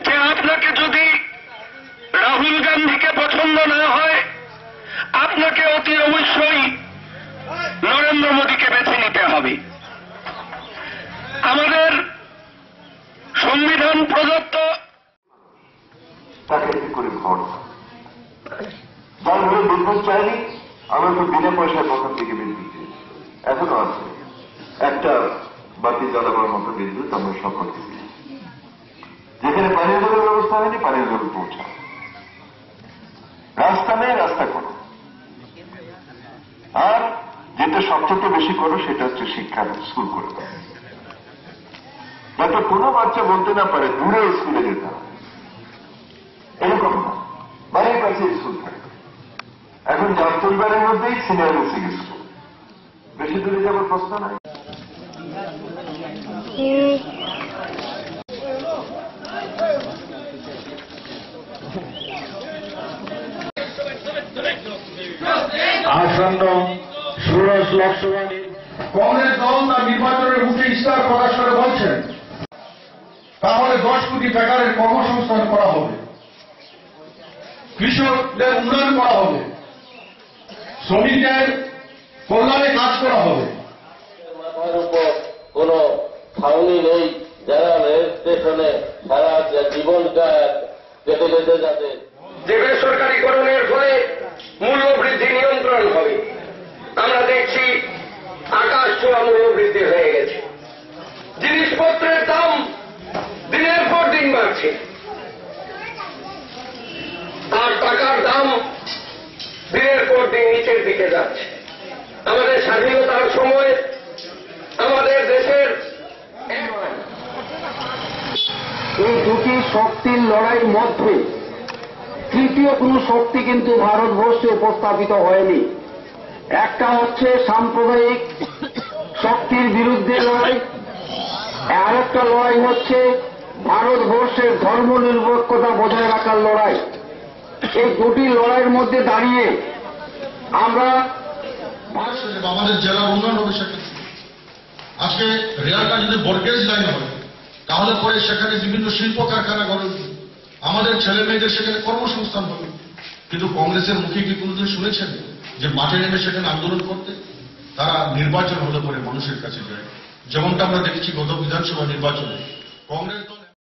যে আপনাকে যদি রাহুল গান্ধীকে পছন্দ না হয়, আপনাকে অতি অবশ্যই নরেন্দ্র মোদীকে বেছে নিতে হবে। আমাদের সংবিধান প্রদত্ত তাকে কি করে ভোট যার হলে বিদ্যুৎ চাইনি, আমরা তো বিনা পয়সায় প্রথম থেকে বিদ্যুৎ দিয়েছি, এখনো আছে একটা বাতি জ্বালাবার মতো বিদ্যুৎ আমরা সকলকে দিয়েছি। যেখানে পানীয় জলের ব্যবস্থা হয়নি, পানীয় জল পৌঁছা, রাস্তা নেই, রাস্তা করো। আর যেটা সবচেয়ে বেশি করো সেটা হচ্ছে শিক্ষা, স্কুল করে দাও, যাতে কোনো বাচ্চা বলতে না পারে দূরে স্কুলে যেতে হবে। এরকম না, বাড়ির কাছে স্কুল থাকে। এখন যার পরিবারের মধ্যেই সিনিয়র বেসিক স্কুল, বেশি দূরে যাবার প্রশ্ন নাই। আসন্ন ষোড়শ লোকসভা কংগ্রেস দল তার নির্বাচনের মুখে ইশতেহার প্রকাশ করে বলছেন তাহলে 10 কোটি বেকারের কর্মসংস্থান করা হবে, কৃষকদের উন্নয়ন করা হবে, শ্রমিকদের কল্যাণে কাজ করা হবে। মাথার উপর কোন ছাউনি নেই, যারা রেল স্টেশনে সারা জীবনটা কেটে যেতে যাতে যে বেসরকারীকরণের ফলে মূল্য বৃদ্ধি নিয়ন্ত্রণ হবে। আমরা দেখছি আকাশ ছোঁয়া মূল্য বৃদ্ধি হয়ে গেছে, জিনিসপত্রের দাম দিনের পর দিন বাড়ছে, আর টাকার দাম দিনের পর দিন নিচের দিকে যাচ্ছে। আমাদের স্বাধীনতার সময় আমাদের দেশের এই দুটি শক্তির লড়াইয়ের মধ্যে তৃতীয় কোন শক্তি কিন্তু ভারতবর্ষে উপস্থাপিত হয়নি। একটা হচ্ছে সাম্প্রদায়িক শক্তির বিরুদ্ধে লড়াই, আর একটা লড়াই হচ্ছে ভারতবর্ষের ধর্মনিরপেক্ষতা বজায় রাখার লড়াই। এই দুটি লড়াইয়ের মধ্যে দাঁড়িয়ে আমরা আমাদের জেলার উন্নয়ন হবে। সেক্ষেত্রে আজকে রেলটা যদি বর্গেজ লাইনে হয় তাহলে পরে সেখানে বিভিন্ন শিল্প কারখানা গড়ে উঠবে, আমাদের ছেলে মেয়েদের সেখানে কর্মসংস্থান হবে। কিন্তু কংগ্রেসের মুখে কি কোনোদিন শুনেছেন যে মাঠে নেমে সেখানে আন্দোলন করতে? তারা নির্বাচন হলে পরে মানুষের কাছে যায়, যেমনটা আমরা দেখেছি গত বিধানসভা নির্বাচনে কংগ্রেস